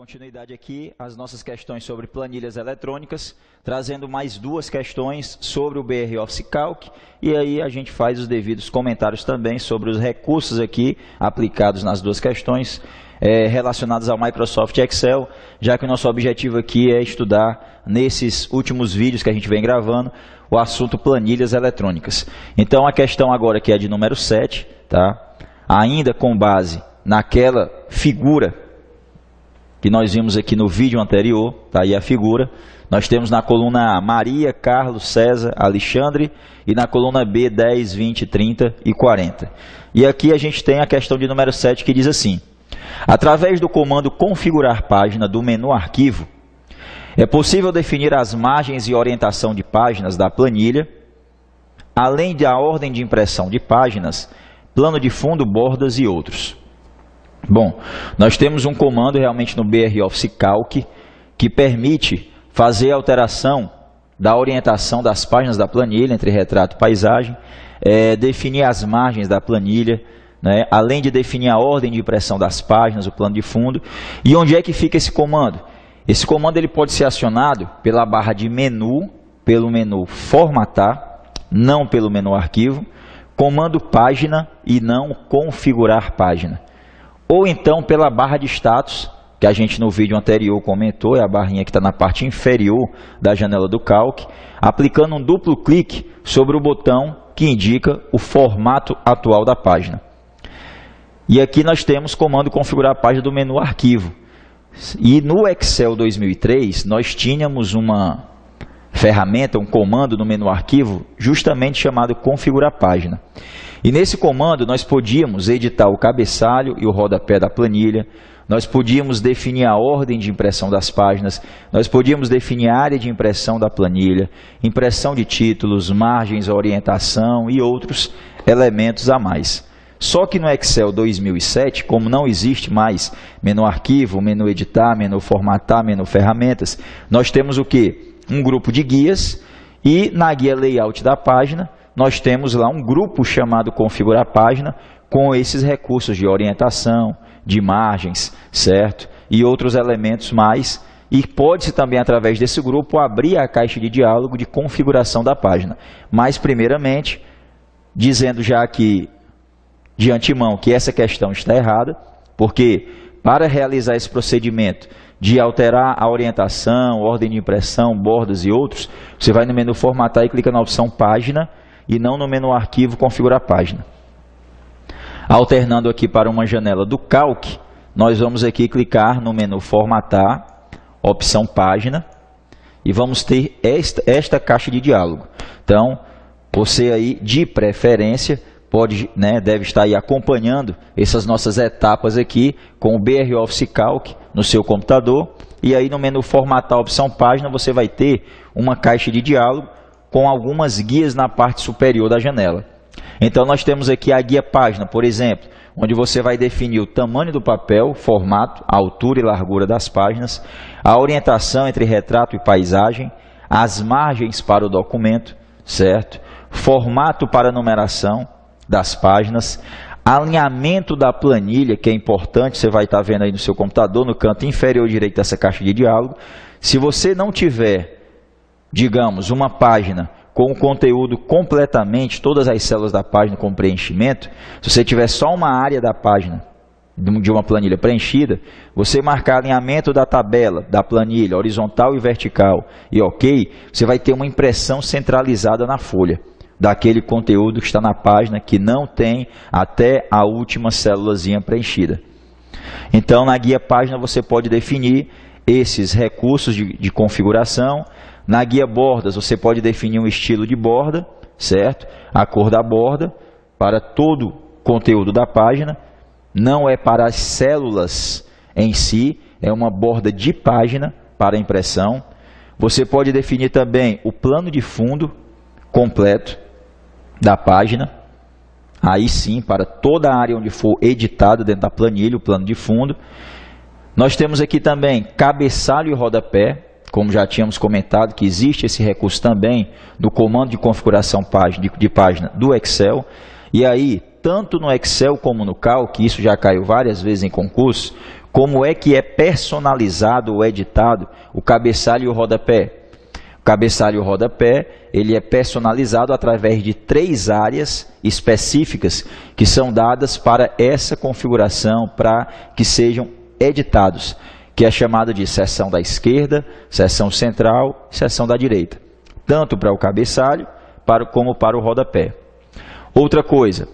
continuidade aqui às nossas questões sobre planilhas eletrônicas, trazendo mais duas questões sobre o BR Office Calc, e aí a gente faz os devidos comentários também sobre os recursos aqui aplicados nas duas questões relacionados ao Microsoft Excel, já que o nosso objetivo aqui é estudar, nesses últimos vídeos que a gente vem gravando, o assunto planilhas eletrônicas. Então a questão agora aqui é de número 7, tá? Ainda com base naquela figura que nós vimos aqui no vídeo anterior, tá aí a figura. Nós temos na coluna A, Maria, Carlos, César, Alexandre, e na coluna B, 10, 20, 30 e 40. E aqui a gente tem a questão de número 7 que diz assim: através do comando configurar página do menu arquivo, é possível definir as margens e orientação de páginas da planilha, além da ordem de impressão de páginas, plano de fundo, bordas e outros. Bom, nós temos um comando realmente no BR Office Calc que permite fazer a alteração da orientação das páginas da planilha entre retrato e paisagem, definir as margens da planilha, né, além de definir a ordem de impressão das páginas, o plano de fundo. E onde é que fica esse comando? Esse comando ele pode ser acionado pela barra de menu, pelo menu formatar, não pelo menu arquivo, comando página e não configurar página. Ou então pela barra de status, que a gente no vídeo anterior comentou, é a barrinha que está na parte inferior da janela do Calc, aplicando um duplo clique sobre o botão que indica o formato atual da página. E aqui nós temos comando configurar a página do menu arquivo. E no Excel 2003 nós tínhamos uma ferramenta, um comando no menu arquivo, justamente chamado configurar página. E nesse comando nós podíamos editar o cabeçalho e o rodapé da planilha, nós podíamos definir a ordem de impressão das páginas, nós podíamos definir a área de impressão da planilha, impressão de títulos, margens, orientação e outros elementos a mais. Só que no Excel 2007, como não existe mais menu arquivo, menu editar, menu formatar, menu ferramentas, nós temos o quê? Um grupo de guias, e na guia layout da página nós temos lá um grupo chamado configurar página com esses recursos de orientação, de margens, certo? E outros elementos mais. E pode-se também, através desse grupo, abrir a caixa de diálogo de configuração da página. Mas, primeiramente, dizendo já aqui de antemão que essa questão está errada, porque para realizar esse procedimento de alterar a orientação, ordem de impressão, bordas e outros, você vai no menu formatar e clica na opção página, e não no menu arquivo configurar página. Alternando aqui para uma janela do Calc, nós vamos aqui clicar no menu formatar, opção página, e vamos ter esta caixa de diálogo. Então, você aí, de preferência, pode, deve estar aí acompanhando essas nossas etapas aqui com o BR Office Calc no seu computador, e aí no menu formatar, opção página, você vai ter uma caixa de diálogo com algumas guias na parte superior da janela. Então nós temos aqui a guia página, por exemplo, onde você vai definir o tamanho do papel, formato, a altura e largura das páginas, a orientação entre retrato e paisagem, as margens para o documento, certo? Formato para numeração das páginas, alinhamento da planilha, que é importante, você vai estar vendo aí no seu computador, no canto inferior direito dessa caixa de diálogo. Se você não tiver, digamos, uma página com o conteúdo completamente, todas as células da página com preenchimento, se você tiver só uma área da página de uma planilha preenchida, você marcar alinhamento da tabela, da planilha, horizontal e vertical, e ok, você vai ter uma impressão centralizada na folha daquele conteúdo que está na página que não tem até a última célulazinha preenchida. Então, na guia página você pode definir esses recursos de configuração. Na guia bordas você pode definir um estilo de borda, certo? A cor da borda para todo o conteúdo da página. Não é para as células em si, é uma borda de página para impressão. Você pode definir também o plano de fundo completo da página, aí sim, para toda a área onde for editada dentro da planilha, o plano de fundo. Nós temos aqui também cabeçalho e rodapé, como já tínhamos comentado, que existe esse recurso também no comando de configuração de página do Excel. E aí, tanto no Excel como no Calc, isso já caiu várias vezes em concurso, como é que é personalizado ou editado o cabeçalho e o rodapé? O cabeçalho e o rodapé, ele é personalizado através de 3 áreas específicas que são dadas para essa configuração, para que sejam editados, que é chamado de seção da esquerda, seção central, seção da direita, tanto para o cabeçalho como para o rodapé. Outra coisa,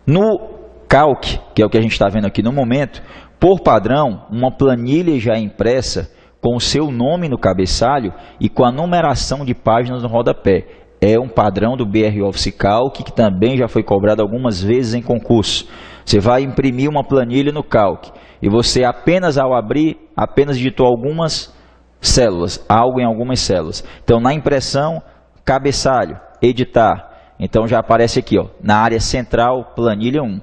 no Calc, que é o que a gente está vendo aqui no momento, por padrão, uma planilha já é impressa com o seu nome no cabeçalho e com a numeração de páginas no rodapé. É um padrão do BR Office Calc, que também já foi cobrado algumas vezes em concurso. Você vai imprimir uma planilha no Calc e você apenas ao abrir, apenas digitou algumas células, algo em algumas células. Então, na impressão, cabeçalho, editar. Então, já aparece aqui, ó, na área central, planilha 1,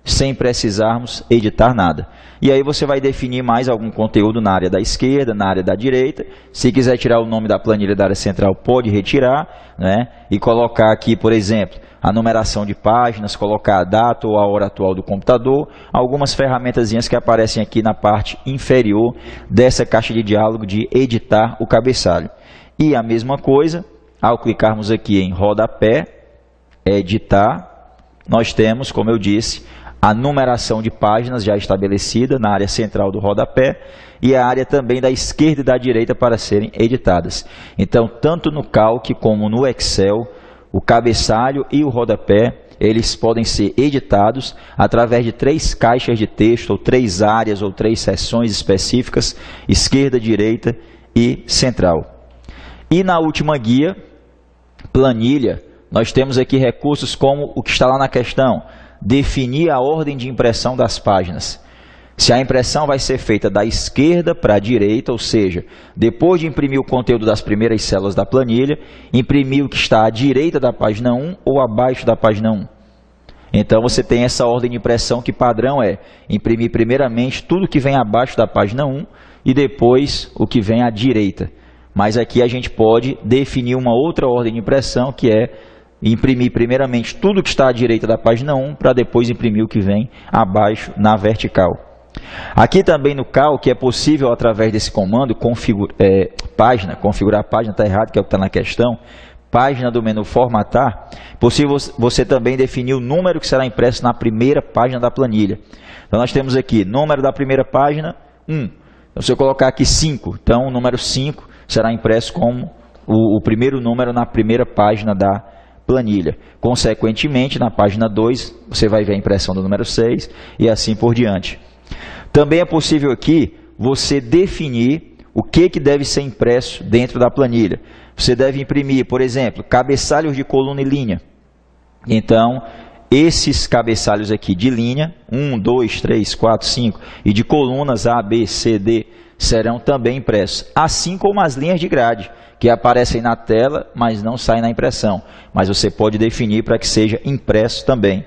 sem precisarmos editar nada. E aí você vai definir mais algum conteúdo na área da esquerda, na área da direita. Se quiser tirar o nome da planilha da área central, pode retirar, né? E colocar aqui, por exemplo, a numeração de páginas, colocar a data ou a hora atual do computador, algumas ferramentazinhas que aparecem aqui na parte inferior dessa caixa de diálogo de editar o cabeçalho. E a mesma coisa, ao clicarmos aqui em rodapé, editar, nós temos, como eu disse, a numeração de páginas já estabelecida na área central do rodapé e a área também da esquerda e da direita para serem editadas. Então, tanto no Calc como no Excel, o cabeçalho e o rodapé, eles podem ser editados através de 3 caixas de texto, ou 3 áreas, ou 3 seções específicas, esquerda, direita e central. E na última guia, planilha, nós temos aqui recursos como o que está lá na questão, definir a ordem de impressão das páginas. Se a impressão vai ser feita da esquerda para a direita, ou seja, depois de imprimir o conteúdo das primeiras células da planilha, imprimir o que está à direita da página 1 ou abaixo da página 1. Então, você tem essa ordem de impressão que padrão é imprimir primeiramente tudo que vem abaixo da página 1 e depois o que vem à direita. Mas aqui a gente pode definir uma outra ordem de impressão que é imprimir primeiramente tudo que está à direita da página 1 para depois imprimir o que vem abaixo na vertical. Aqui também no Calc é possível, através desse comando, configurar a página, está errado, que é o que está na questão, página do menu formatar, possível você também definir o número que será impresso na primeira página da planilha. Então nós temos aqui, número da primeira página, 1. Então, se eu colocar aqui 5, então o número 5 será impresso como o primeiro número na primeira página da planilha. Consequentemente, na página 2, você vai ver a impressão do número 6 e assim por diante. Também é possível aqui você definir o que deve ser impresso dentro da planilha. Você deve imprimir, por exemplo, cabeçalhos de coluna e linha. Então, esses cabeçalhos aqui de linha, 1, 2, 3, 4, 5, e de colunas A, B, C, D, serão também impressos. Assim como as linhas de grade, que aparecem na tela, mas não saem na impressão. Mas você pode definir para que seja impresso também.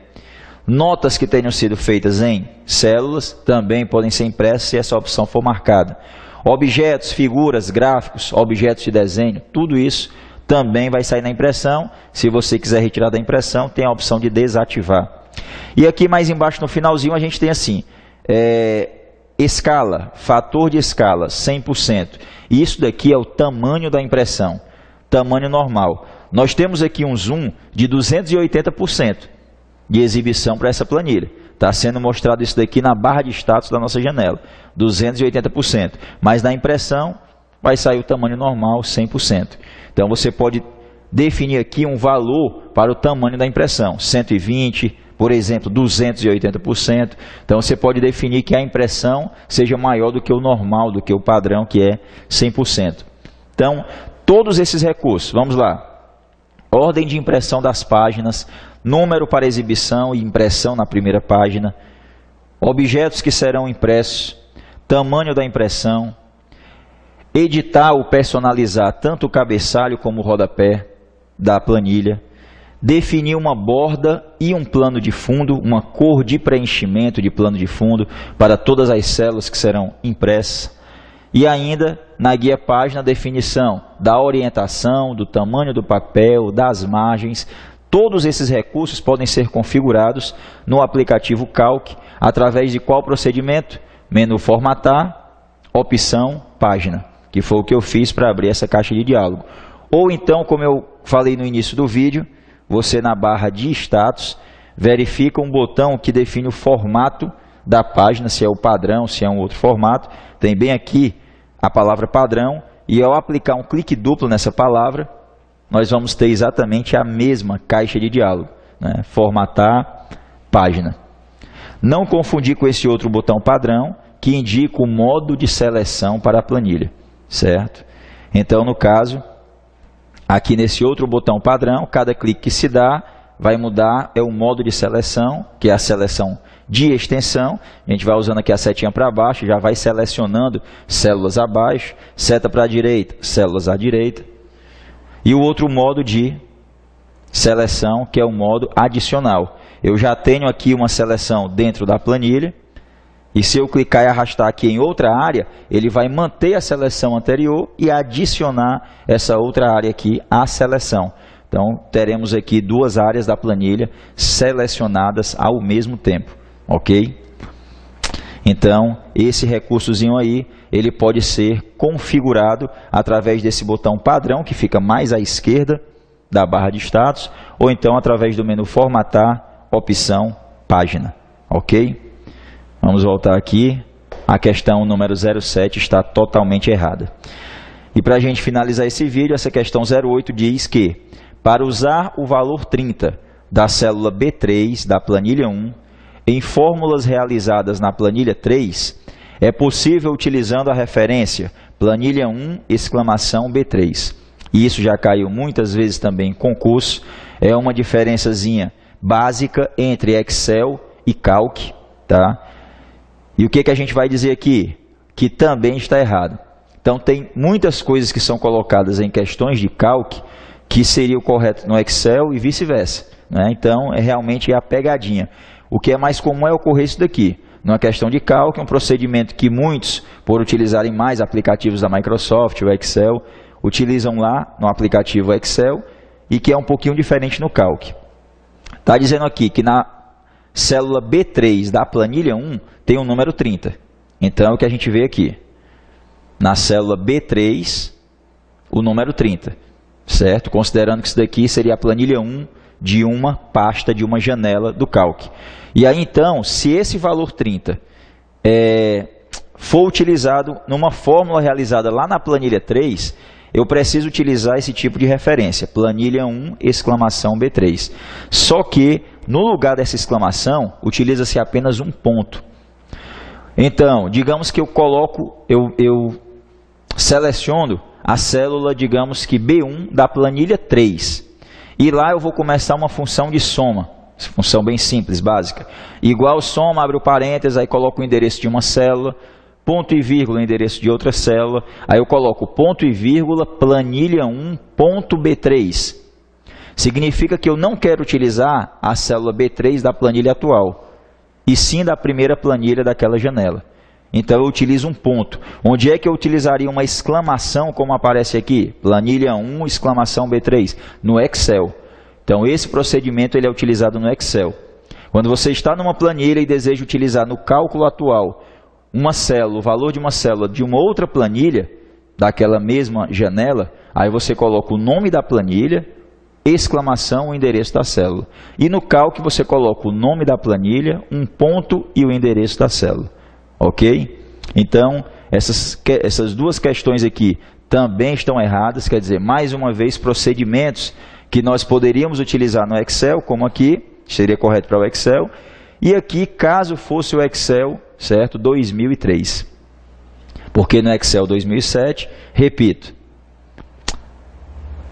Notas que tenham sido feitas em células também podem ser impressas se essa opção for marcada. Objetos, figuras, gráficos, objetos de desenho, tudo isso também vai sair na impressão. Se você quiser retirar da impressão, tem a opção de desativar. E aqui mais embaixo no finalzinho a gente tem assim, escala, fator de escala, 100%. E isso daqui é o tamanho da impressão, tamanho normal. Nós temos aqui um zoom de 280% de exibição para essa planilha. Está sendo mostrado isso daqui na barra de status da nossa janela, 280%. Mas na impressão vai sair o tamanho normal, 100%. Então você pode definir aqui um valor para o tamanho da impressão, 120%, por exemplo, 280%. Então, você pode definir que a impressão seja maior do que o normal, do que o padrão, que é 100%. Então, todos esses recursos, vamos lá. Ordem de impressão das páginas, número para exibição e impressão na primeira página, objetos que serão impressos, tamanho da impressão, editar ou personalizar tanto o cabeçalho como o rodapé da planilha, definir uma borda e um plano de fundo, uma cor de preenchimento de plano de fundo para todas as células que serão impressas. E ainda, na guia página, a definição da orientação, do tamanho do papel, das margens. Todos esses recursos podem ser configurados no aplicativo Calc, através de qual procedimento? menu formatar, opção página, que foi o que eu fiz para abrir essa caixa de diálogo. Ou então, como eu falei no início do vídeo, você na barra de status verifica um botão que define o formato da página, se é o padrão, se é um outro formato. Tem bem aqui a palavra padrão, e ao aplicar um clique duplo nessa palavra, nós vamos ter exatamente a mesma caixa de diálogo, né? Formatar página. Não confundir com esse outro botão padrão, que indica o modo de seleção para a planilha, certo? Então, no caso, aqui nesse outro botão padrão, cada clique que se dá vai mudar o modo de seleção, que é a seleção de extensão. A gente vai usando aqui a setinha para baixo, já vai selecionando células abaixo, seta para a direita, células à direita. E o outro modo de seleção, que é o modo adicional. Eu já tenho aqui uma seleção dentro da planilha, e se eu clicar e arrastar aqui em outra área, ele vai manter a seleção anterior e adicionar essa outra área aqui à seleção. Então, teremos aqui duas áreas da planilha selecionadas ao mesmo tempo, ok? Então, esse recursozinho aí, ele pode ser configurado através desse botão padrão, que fica mais à esquerda da barra de status, ou então através do menu formatar, opção página, ok? Vamos voltar aqui, a questão número 07 está totalmente errada. E para a gente finalizar esse vídeo, essa questão 08 diz que, para usar o valor 30 da célula B3 da planilha 1, em fórmulas realizadas na planilha 3, é possível utilizando a referência planilha 1, exclamação B3. E isso já caiu muitas vezes também em concurso, é uma diferençazinha básica entre Excel e Calc, tá? E o que a gente vai dizer aqui? Que também está errado. Então, tem muitas coisas que são colocadas em questões de Calc que seria o correto no Excel e vice-versa, né? Então, é realmente a pegadinha. O que é mais comum é ocorrer isso daqui. Numa questão de Calc, um procedimento que muitos, por utilizarem mais aplicativos da Microsoft, o Excel, utilizam lá no aplicativo Excel e que é um pouquinho diferente no Calc. Está dizendo aqui que na célula B3 da planilha 1 tem o número 30. Então, é o que a gente vê aqui. Na célula B3, o número 30. Certo? Considerando que isso daqui seria a planilha 1 de uma pasta, de uma janela do Calc. E aí, então, se esse valor 30 for utilizado numa fórmula realizada lá na planilha 3, eu preciso utilizar esse tipo de referência, planilha 1, exclamação B3. Só que, no lugar dessa exclamação, utiliza-se apenas um ponto. Então, digamos que eu seleciono a célula, digamos que B1 da planilha 3. E lá eu vou começar uma função de soma, função bem simples, básica. Igual soma, abre o parênteses, aí coloco o endereço de uma célula, ponto e vírgula, o endereço de outra célula, aí eu coloco ponto e vírgula, planilha 1, ponto B3. Significa que eu não quero utilizar a célula B3 da planilha atual, e sim da primeira planilha daquela janela. Então, eu utilizo um ponto. Onde é que eu utilizaria uma exclamação, como aparece aqui? Planilha 1, exclamação B3, no Excel. Então, esse procedimento ele é utilizado no Excel. Quando você está numa planilha e deseja utilizar no cálculo atual uma célula, o valor de uma célula de uma outra planilha, daquela mesma janela, aí você coloca o nome da planilha, exclamação, o endereço da célula. E no Calc você coloca o nome da planilha, um ponto e o endereço da célula. Ok? Então, essas duas questões aqui também estão erradas, quer dizer, mais uma vez, procedimentos que nós poderíamos utilizar no Excel, como aqui, seria correto para o Excel, e aqui, caso fosse o Excel, certo? 2003. Porque no Excel 2007, repito,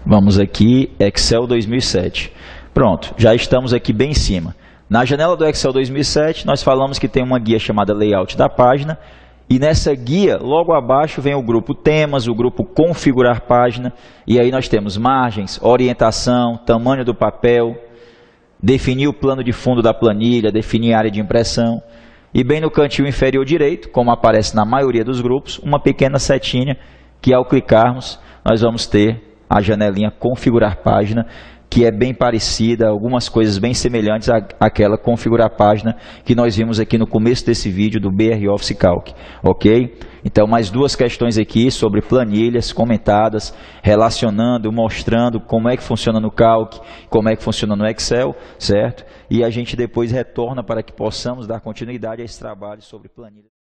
vamos aqui, Excel 2007. Pronto, já estamos aqui bem em cima. Na janela do Excel 2007, nós falamos que tem uma guia chamada Layout da página, e nessa guia, logo abaixo, vem o grupo Temas, o grupo Configurar Página, e aí nós temos margens, orientação, tamanho do papel, definir o plano de fundo da planilha, definir a área de impressão, e bem no cantinho inferior direito, como aparece na maioria dos grupos, uma pequena setinha, que ao clicarmos, nós vamos ter a janelinha Configurar Página, que é bem parecida, algumas coisas bem semelhantes àquela configurar página que nós vimos aqui no começo desse vídeo do BR Office Calc, ok? Então, mais duas questões aqui sobre planilhas comentadas, relacionando, mostrando como é que funciona no Calc, como é que funciona no Excel, certo? E a gente depois retorna para que possamos dar continuidade a esse trabalho sobre planilhas.